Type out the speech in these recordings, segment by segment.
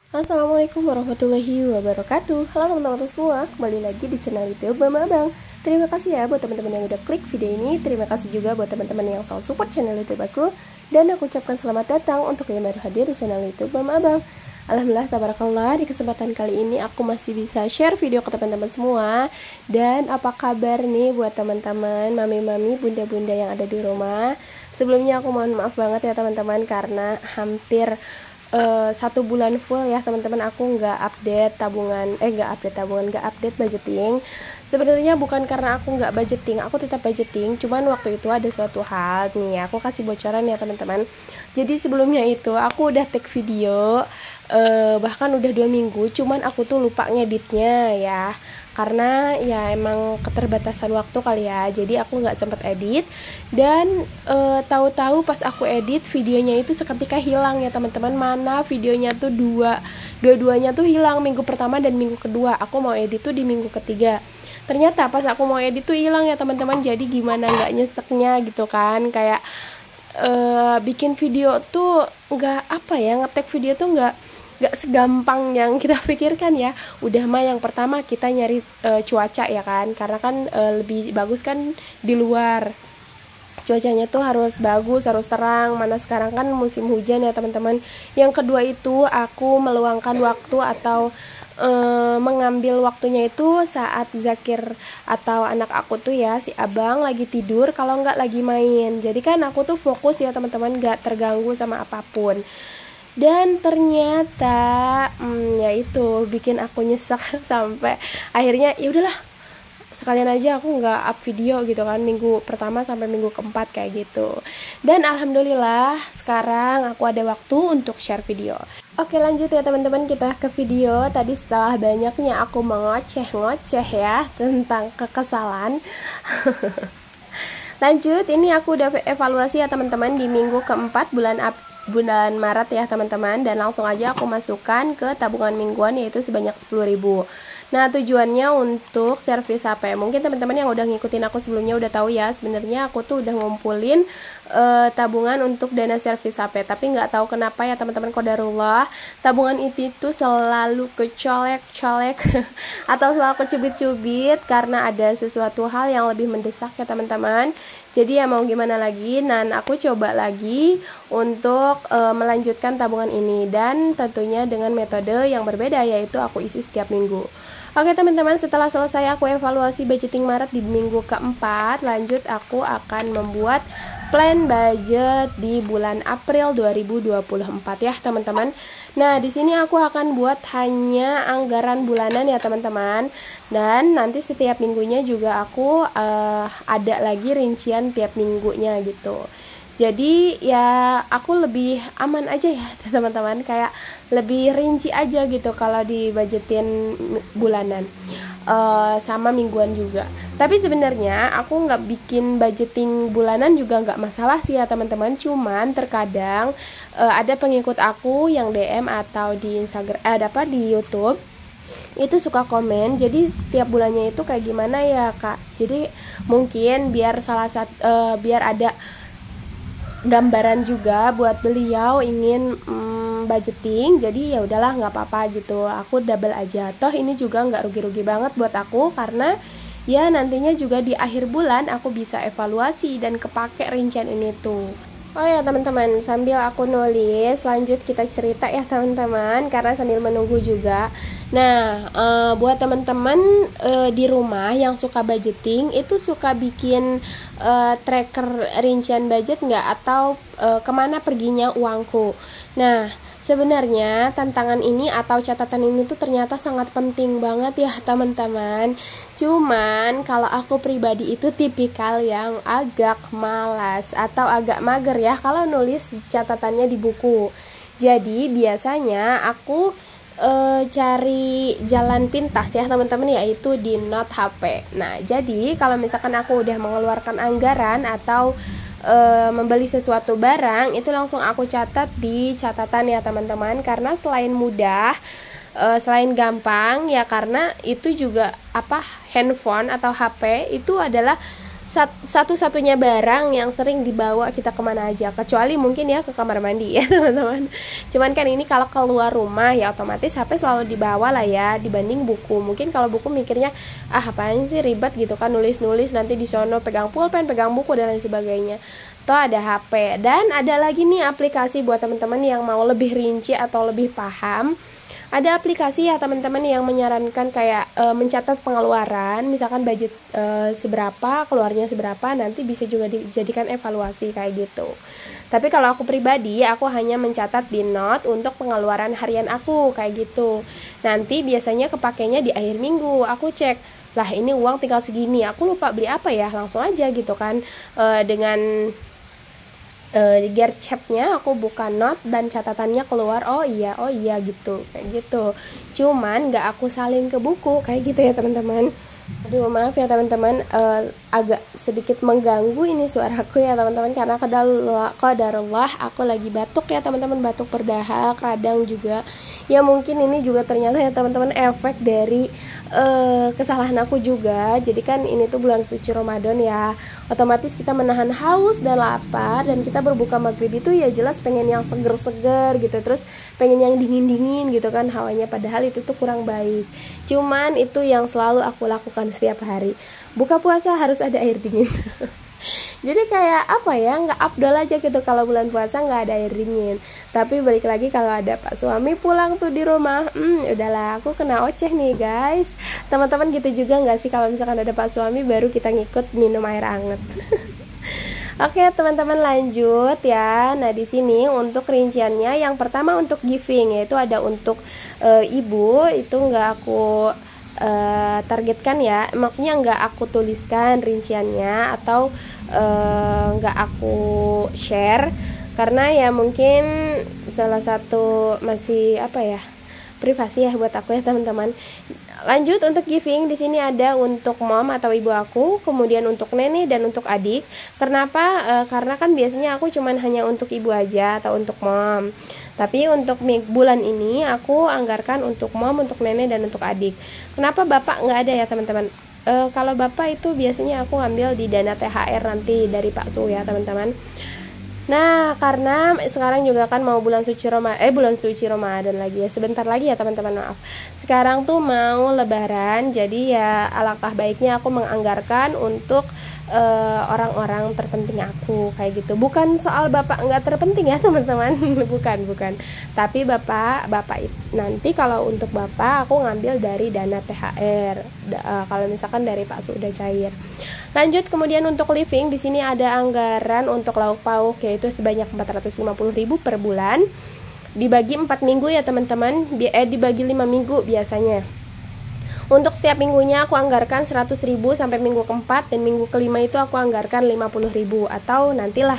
Assalamualaikum warahmatullahi wabarakatuh. Halo teman-teman semua, kembali lagi di channel YouTube Mama Abang. Terima kasih ya buat teman-teman yang udah klik video ini. Terima kasih juga buat teman-teman yang selalu support channel YouTube aku. Dan aku ucapkan selamat datang untuk yang baru hadir di channel YouTube Mama Abang. Alhamdulillah, tabarakallah, di kesempatan kali ini aku masih bisa share video ke teman-teman semua. Dan apa kabar nih buat teman-teman, mami-mami, bunda-bunda yang ada di rumah. Sebelumnya aku mohon maaf banget ya teman-teman, karena hampir 1 bulan full ya teman-teman aku nggak update budgeting. Sebenarnya bukan karena aku nggak budgeting, aku tetap budgeting, cuman waktu itu ada suatu hal nih, aku kasih bocoran ya teman-teman. Jadi sebelumnya itu aku udah take video, bahkan udah 2 minggu, cuman aku tuh lupa ngeditnya ya, karena ya emang keterbatasan waktu kali ya, jadi aku nggak sempet edit. Dan tahu-tahu pas aku edit videonya itu seketika hilang ya teman-teman. Mana videonya tuh dua-duanya tuh hilang, minggu pertama dan minggu kedua. Aku mau edit tuh di minggu ketiga, ternyata pas aku mau edit tuh hilang ya teman-teman. Jadi gimana nggak nyeseknya gitu kan, kayak bikin video tuh nggak apa ya, ngetek video tuh nggak segampang yang kita pikirkan ya. Udah mah yang pertama kita nyari cuaca ya kan, karena kan lebih bagus kan di luar, cuacanya tuh harus bagus, harus terang. Mana sekarang kan musim hujan ya teman-teman. Yang kedua itu aku meluangkan waktu atau mengambil waktunya itu saat Zakir atau anak aku tuh ya, si Abang lagi tidur, kalau nggak lagi main. Jadi kan aku tuh fokus ya teman-teman, nggak terganggu sama apapun. Dan ternyata ya itu bikin aku nyesek sampai akhirnya ya udahlah, sekalian aja aku nggak up video gitu kan, minggu pertama sampai minggu keempat kayak gitu. Dan alhamdulillah sekarang aku ada waktu untuk share video. Oke, lanjut ya teman-teman, kita ke video. Tadi setelah banyaknya aku mengoceh-ngoceh ya tentang kekesalan lanjut, ini aku udah evaluasi ya teman-teman di minggu keempat bulan Maret ya teman-teman, dan langsung aja aku masukkan ke tabungan mingguan yaitu sebanyak 10.000. Nah, tujuannya untuk servis HP. Mungkin teman-teman yang udah ngikutin aku sebelumnya udah tahu ya, sebenarnya aku tuh udah ngumpulin tabungan untuk dana servis HP, tapi nggak tahu kenapa ya teman-teman, qadarullah, tabungan itu tuh selalu kecolek-colek atau selalu kecubit-cubit karena ada sesuatu hal yang lebih mendesak ya teman-teman. Jadi ya mau gimana lagi, dan aku coba lagi untuk melanjutkan tabungan ini, dan tentunya dengan metode yang berbeda, yaitu aku isi setiap minggu. Oke teman-teman, setelah selesai aku evaluasi budgeting Maret di minggu keempat, lanjut aku akan membuat plan budget di bulan April 2024 ya teman-teman. Nah, di sini aku akan buat hanya anggaran bulanan ya teman-teman. Dan nanti setiap minggunya juga aku ada lagi rincian tiap minggunya gitu. Jadi ya aku lebih aman aja ya teman-teman, kayak lebih rinci aja gitu kalau dibudgetin bulanan sama mingguan juga. Tapi sebenarnya aku nggak bikin budgeting bulanan juga nggak masalah sih ya teman-teman. Cuman terkadang ada pengikut aku yang DM atau di Instagram di YouTube itu suka komen, jadi setiap bulannya itu kayak gimana ya kak. Jadi mungkin biar biar ada gambaran juga buat beliau ingin budgeting, jadi ya udahlah nggak apa-apa gitu, aku double aja, toh ini juga nggak rugi-rugi banget buat aku, karena ya nantinya juga di akhir bulan aku bisa evaluasi dan kepake rincian ini tuh. Oh ya teman-teman, sambil aku nulis, lanjut kita cerita ya teman-teman, karena sambil menunggu juga. Nah, buat teman-teman di rumah yang suka budgeting, itu suka bikin tracker rincian budget nggak? Atau kemana perginya uangku? Nah, sebenarnya tantangan ini atau catatan ini tuh ternyata sangat penting banget ya teman-teman. Cuman kalau aku pribadi itu tipikal yang agak malas atau agak mager ya kalau nulis catatannya di buku. Jadi biasanya aku cari jalan pintas ya teman-teman, yaitu di note HP. Nah, jadi kalau misalkan aku udah mengeluarkan anggaran atau membeli sesuatu barang, itu langsung aku catat di catatan ya teman-teman, karena selain mudah, selain gampang ya, karena itu juga handphone atau HP itu adalah satu-satunya barang yang sering dibawa kita kemana aja, kecuali mungkin ya ke kamar mandi ya teman-teman. Cuman kan ini kalau keluar rumah ya otomatis HP selalu dibawa lah ya, dibanding buku. Mungkin kalau buku mikirnya apaan sih ribet gitu kan, nulis-nulis nanti di sono pegang pulpen, pegang buku dan lain sebagainya. Toh ada HP. Dan ada lagi nih aplikasi buat teman-teman yang mau lebih rinci atau lebih paham. Ada aplikasi ya teman-teman yang menyarankan kayak mencatat pengeluaran, misalkan budget seberapa, keluarnya seberapa, nanti bisa juga dijadikan evaluasi kayak gitu. Tapi kalau aku pribadi, aku hanya mencatat di note untuk pengeluaran harian aku kayak gitu. Nanti biasanya kepakainya di akhir minggu, aku cek, lah ini uang tinggal segini, aku lupa beli apa ya, langsung aja gitu kan, dengan gercepnya aku buka note dan catatannya keluar, oh iya gitu, kayak gitu. Cuman nggak aku salin ke buku kayak gitu ya teman-teman. Aduh maaf ya teman-teman, agak sedikit mengganggu ini suaraku ya teman-teman, karena qadarullah aku lagi batuk ya teman-teman, batuk berdahak, radang juga. Ya mungkin ini juga ternyata ya teman-teman efek dari kesalahan aku juga. Jadi kan ini tuh bulan suci Ramadan ya, otomatis kita menahan haus dan lapar, dan kita berbuka maghrib itu ya jelas pengen yang seger-seger gitu, terus pengen yang dingin-dingin gitu kan hawanya, padahal itu tuh kurang baik. Cuman itu yang selalu aku lakukan setiap hari, buka puasa harus ada air dingin. Jadi kayak apa ya, nggak afdol aja gitu kalau bulan puasa nggak ada air dingin. Tapi balik lagi kalau ada pak suami pulang tuh di rumah, udahlah aku kena oceh nih guys. Teman-teman gitu juga nggak sih kalau misalkan ada pak suami baru kita ngikut minum air anget. Oke teman-teman lanjut ya. Nah di sini untuk rinciannya yang pertama untuk giving, yaitu ada untuk ibu itu nggak aku targetkan ya, maksudnya nggak aku tuliskan rinciannya atau nggak aku share, karena ya mungkin salah satu masih apa ya, privasi ya buat aku ya teman-teman. Lanjut untuk giving di sini ada untuk mom atau ibu aku, kemudian untuk nenek dan untuk adik. Kenapa? Karena kan biasanya aku cuman hanya untuk ibu aja atau untuk mom. Tapi untuk bulan ini aku anggarkan untuk mom, untuk nenek dan untuk adik. Kenapa bapak nggak ada ya teman-teman? Kalau bapak itu biasanya aku ngambil di dana THR nanti dari Pak Su ya teman-teman. Nah, karena sekarang juga kan mau bulan suci Ramadan lagi ya. Sebentar lagi ya teman-teman, maaf. Sekarang tuh mau lebaran, jadi ya alangkah baiknya aku menganggarkan untuk orang-orang terpenting aku kayak gitu. Bukan soal bapak nggak terpenting ya teman-teman. bukan. Tapi bapak nanti kalau untuk bapak aku ngambil dari dana THR. Kalau misalkan dari Pak Su udah cair. Lanjut kemudian untuk living di sini ada anggaran untuk lauk pauk yaitu sebanyak 450.000 per bulan. Dibagi 4 minggu ya teman-teman, dibagi 5 minggu biasanya. Untuk setiap minggunya aku anggarkan 100.000 sampai minggu keempat, dan minggu kelima itu aku anggarkan 50.000, atau nantilah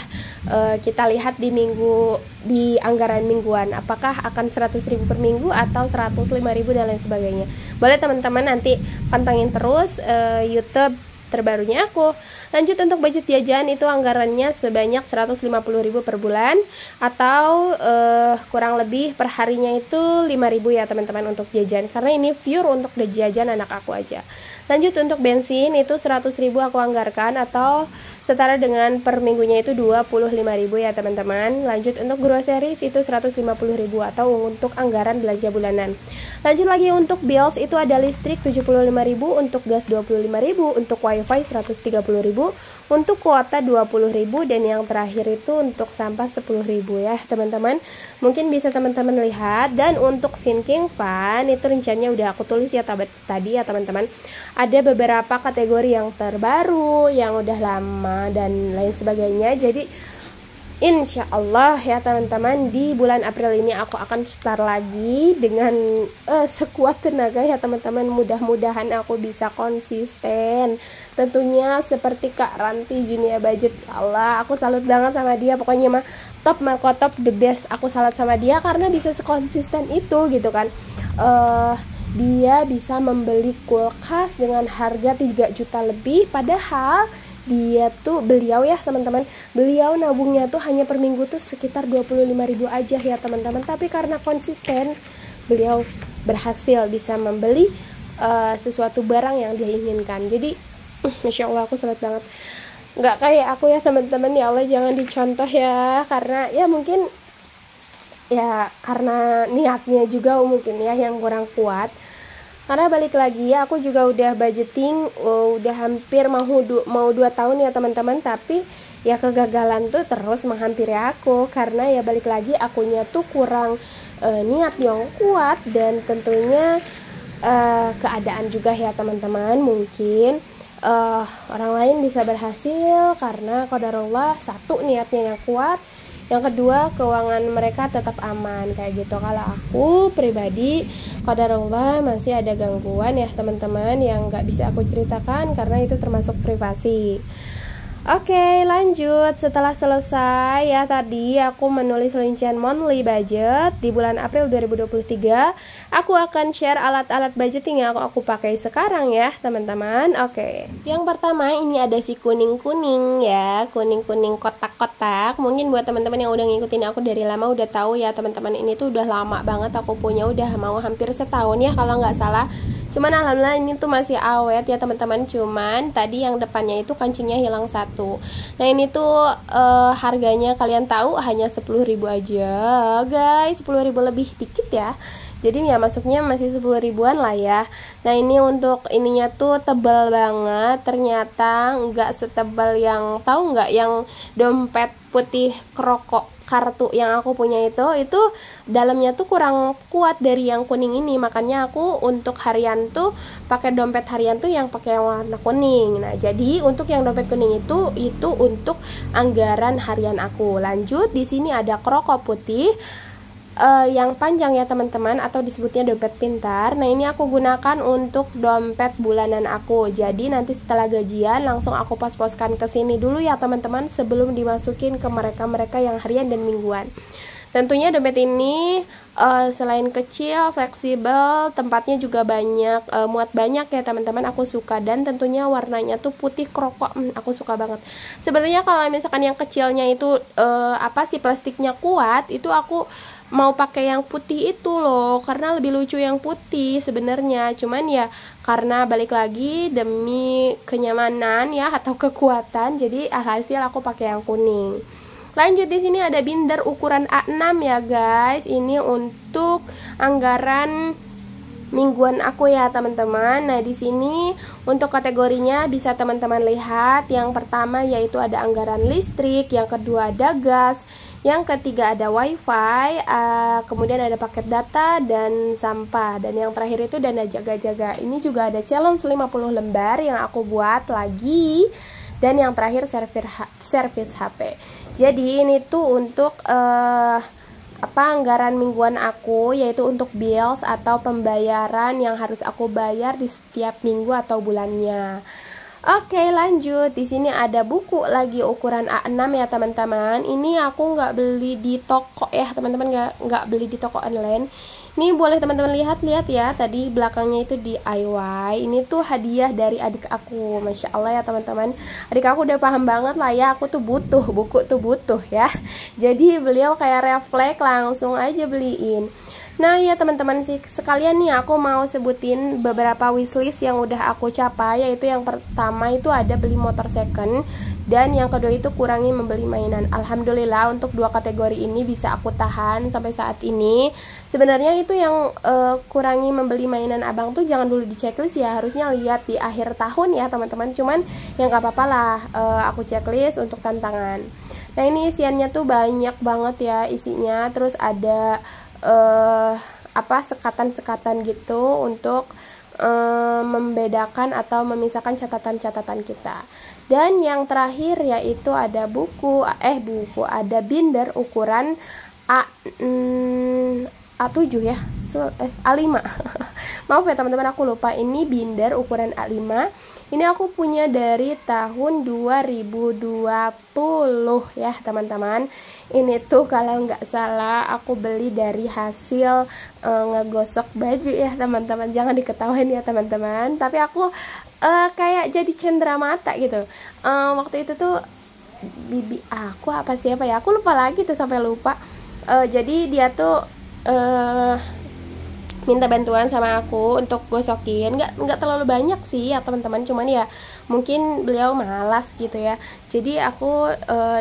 kita lihat di anggaran mingguan apakah akan 100.000 per minggu atau 105.000 dan lain sebagainya. Boleh teman-teman nanti pantengin terus YouTube terbarunya aku. Lanjut untuk budget jajan itu anggarannya sebanyak 150.000 per bulan, atau kurang lebih per harinya itu 5.000 ya teman-teman untuk jajan, karena ini pure untuk jajan anak aku aja. Lanjut untuk bensin itu 100.000 aku anggarkan, atau setara dengan per minggunya itu 25.000 ya teman-teman. Lanjut untuk groceries itu 150.000 atau untuk anggaran belanja bulanan. Lanjut lagi untuk bills itu ada listrik 75.000, untuk gas 25.000, untuk wifi 130.000, untuk kuota 20.000, dan yang terakhir itu untuk sampah 10.000 ya teman-teman. Mungkin bisa teman-teman lihat. Dan untuk sinking fund itu rencananya udah aku tulis ya tadi ya teman-teman. Ada beberapa kategori yang terbaru, yang udah lama dan lain sebagainya. Jadi insya Allah ya teman-teman, di bulan April ini aku akan start lagi dengan sekuat tenaga ya teman-teman. Mudah-mudahan aku bisa konsisten. Tentunya seperti Kak Ranti Junia Budget, Allah aku salut banget sama dia. Pokoknya mah top Marco top the best. Aku salut sama dia karena bisa sekonsisten itu gitu kan. Dia bisa membeli kulkas dengan harga 3 juta lebih, padahal beliau ya teman-teman, beliau nabungnya tuh hanya per minggu tuh sekitar 25.000 aja ya teman-teman. Tapi karena konsisten, beliau berhasil bisa membeli sesuatu barang yang dia inginkan. Jadi Masya Allah aku salut banget. nggak kayak aku ya teman-teman, ya Allah jangan dicontoh ya, karena ya mungkin ya karena niatnya juga mungkin ya yang kurang kuat. Karena balik lagi ya, aku juga udah budgeting, udah hampir mau 2 tahun ya teman-teman, tapi ya kegagalan tuh terus menghampiri aku, karena ya balik lagi akunya tuh kurang niat yang kuat, dan tentunya keadaan juga ya teman-teman. Mungkin orang lain bisa berhasil karena qadarullah, satu niatnya yang kuat, yang kedua keuangan mereka tetap aman kayak gitu. Kalau aku pribadi qadarullah masih ada gangguan ya teman-teman, yang nggak bisa aku ceritakan karena itu termasuk privasi. Oke, lanjut. Setelah selesai ya tadi aku menulis rincian monthly budget di bulan April 2023, aku akan share alat-alat budgeting yang aku pakai sekarang ya teman-teman. Oke. Yang pertama ini ada si kuning-kuning ya, kuning-kuning kotak-kotak. Mungkin buat teman-teman yang udah ngikutin aku dari lama udah tahu ya teman-teman, ini tuh udah lama banget aku punya, udah mau hampir setahun ya kalau nggak salah. Cuman alhamdulillah ini tuh masih awet ya teman-teman. Cuman tadi yang depannya itu kancingnya hilang satu. Nah ini tuh harganya kalian tahu hanya 10.000 aja guys, 10.000 lebih dikit ya. Jadi ya masuknya masih 10 ribuan lah ya. Nah ini untuk ininya tuh tebal banget. Ternyata nggak setebal yang, tahu nggak, yang dompet putih kroko kartu yang aku punya itu dalamnya tuh kurang kuat dari yang kuning ini. Makanya aku untuk harian tuh pakai dompet harian tuh yang pakai warna kuning. Nah jadi untuk yang dompet kuning itu untuk anggaran harian aku. Lanjut, di sini ada kroko putih yang panjang ya teman-teman, atau disebutnya dompet pintar. Nah ini aku gunakan untuk dompet bulanan aku. Jadi nanti setelah gajian langsung aku pos-poskan ke sini dulu ya teman-teman, sebelum dimasukin ke mereka-mereka yang harian dan mingguan. Tentunya dompet ini selain kecil, fleksibel, tempatnya juga banyak, muat banyak ya teman-teman. Aku suka, dan tentunya warnanya tuh putih kroko, aku suka banget. Sebenarnya kalau misalkan yang kecilnya itu plastiknya kuat, itu aku mau pakai yang putih itu loh, karena lebih lucu yang putih sebenarnya. Cuman ya karena balik lagi demi kenyamanan ya atau kekuatan, jadi alhasil aku pakai yang kuning. Lanjut, di sini ada binder ukuran A6 ya guys. Ini untuk anggaran mingguan aku ya teman-teman. Nah di sini untuk kategorinya bisa teman-teman lihat. Yang pertama yaitu ada anggaran listrik, yang kedua ada gas, yang ketiga ada wifi, kemudian ada paket data dan sampah, dan yang terakhir itu dana jaga-jaga. Ini juga ada challenge 50 lembar yang aku buat lagi, dan yang terakhir servis HP. Jadi ini tuh untuk anggaran mingguan aku, yaitu untuk bills atau pembayaran yang harus aku bayar di setiap minggu atau bulannya. Oke, lanjut. Di sini ada buku lagi ukuran A6 ya teman-teman. Ini aku nggak beli di toko ya teman-teman, nggak beli di toko online. Ini boleh teman-teman lihat ya, tadi belakangnya itu DIY. Ini tuh hadiah dari adik aku, masya Allah ya teman-teman. Adik aku udah paham banget lah ya, aku tuh butuh buku tuh butuh ya. Jadi beliau kayak refleks langsung aja beliin. Nah ya teman-teman, sekalian nih aku mau sebutin beberapa wishlist yang udah aku capai. Yaitu yang pertama itu ada beli motor second, dan yang kedua itu kurangi membeli mainan. Alhamdulillah untuk dua kategori ini bisa aku tahan sampai saat ini. Sebenarnya itu yang kurangi membeli mainan abang tuh jangan dulu di checklist ya, harusnya lihat di akhir tahun ya teman-teman. Cuman yang gak apa-apa lah, aku checklist untuk tantangan. Nah ini isiannya tuh banyak banget ya isinya. Terus ada sekatan-sekatan gitu untuk membedakan atau memisahkan catatan-catatan kita. Dan yang terakhir yaitu ada ada binder ukuran A7 ya, A5 maaf ya teman-teman, aku lupa. Ini binder ukuran A5. Ini aku punya dari tahun 2020 ya teman-teman. Ini tuh kalau nggak salah aku beli dari hasil ngegosok baju ya teman-teman. Jangan diketawain ya teman-teman, tapi aku kayak jadi cendera mata gitu. Waktu itu tuh bibi aku siapa ya, aku lupa lagi tuh, sampai lupa. Jadi dia tuh minta bantuan sama aku untuk gosokin. Nggak terlalu banyak sih ya teman-teman, cuman ya mungkin beliau malas gitu ya. Jadi aku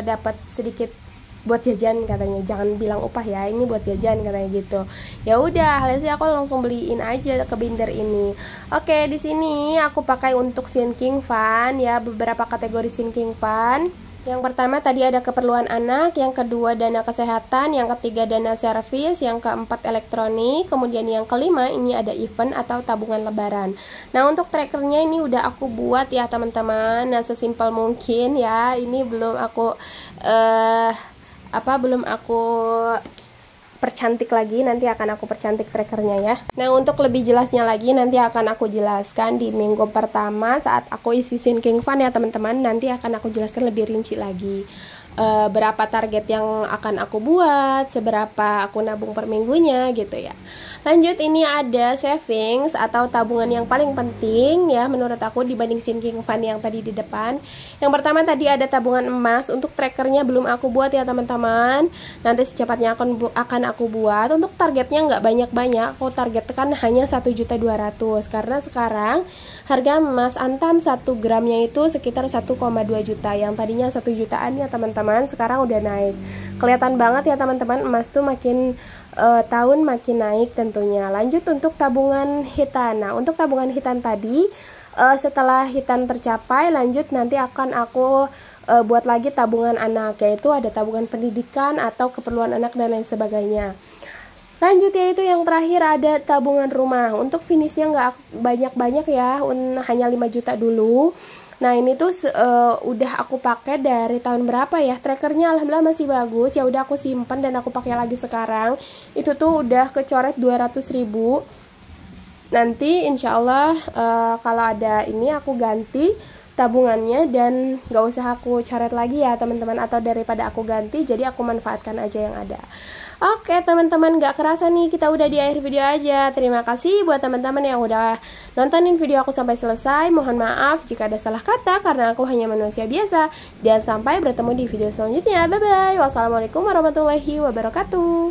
dapat sedikit buat jajan katanya, jangan bilang upah ya, ini buat jajan katanya gitu. Ya udah, hasilnya aku langsung beliin aja ke binder ini. Oke, di sini aku pakai untuk sinking fan ya, beberapa kategori sinking fan. Yang pertama tadi ada keperluan anak, yang kedua dana kesehatan, yang ketiga dana servis, yang keempat elektronik, kemudian yang kelima ini ada event atau tabungan lebaran. Nah, untuk trackernya ini udah aku buat ya teman-teman. Nah, sesimpel mungkin ya, ini belum aku belum aku percantik lagi, nanti akan aku percantik trackernya ya. Nah, untuk lebih jelasnya lagi nanti akan aku jelaskan di minggu pertama saat aku isi sinking fund ya teman-teman. Nanti akan aku jelaskan lebih rinci lagi berapa target yang akan aku buat, seberapa aku nabung per minggunya gitu ya. Lanjut, ini ada savings atau tabungan yang paling penting ya menurut aku dibanding sinking fund yang tadi di depan. Yang pertama tadi ada tabungan emas. Untuk trackernya belum aku buat ya teman-teman, nanti secepatnya akan aku buat. Untuk targetnya nggak banyak-banyak, aku targetkan hanya 1.200.000 karena sekarang harga emas antam 1 gramnya itu sekitar 1,2 juta, yang tadinya 1 jutaan ya teman-teman, sekarang udah naik. Kelihatan banget ya teman-teman, emas tuh makin tahun makin naik tentunya. Lanjut untuk tabungan hitan. Nah, untuk tabungan hitan tadi setelah hitan tercapai, lanjut nanti akan aku buat lagi tabungan anak, yaitu ada tabungan pendidikan atau keperluan anak dan lain sebagainya. Lanjut yaitu yang terakhir ada tabungan rumah. Untuk finishnya nggak banyak-banyak ya, hanya 5 juta dulu. Nah, ini tuh udah aku pakai dari tahun berapa ya? Trackernya alhamdulillah masih bagus. Ya udah aku simpan dan aku pakai lagi sekarang. Itu tuh udah kecoret 200.000. Nanti insya Allah kalau ada ini aku ganti tabungannya dan nggak usah aku coret lagi ya teman-teman, atau daripada aku ganti jadi aku manfaatkan aja yang ada. Oke teman-teman, gak kerasa nih kita udah di akhir video aja. Terima kasih buat teman-teman yang udah nontonin video aku sampai selesai. Mohon maaf jika ada salah kata karena aku hanya manusia biasa. Dan sampai bertemu di video selanjutnya. Bye bye. Wassalamualaikum warahmatullahi wabarakatuh.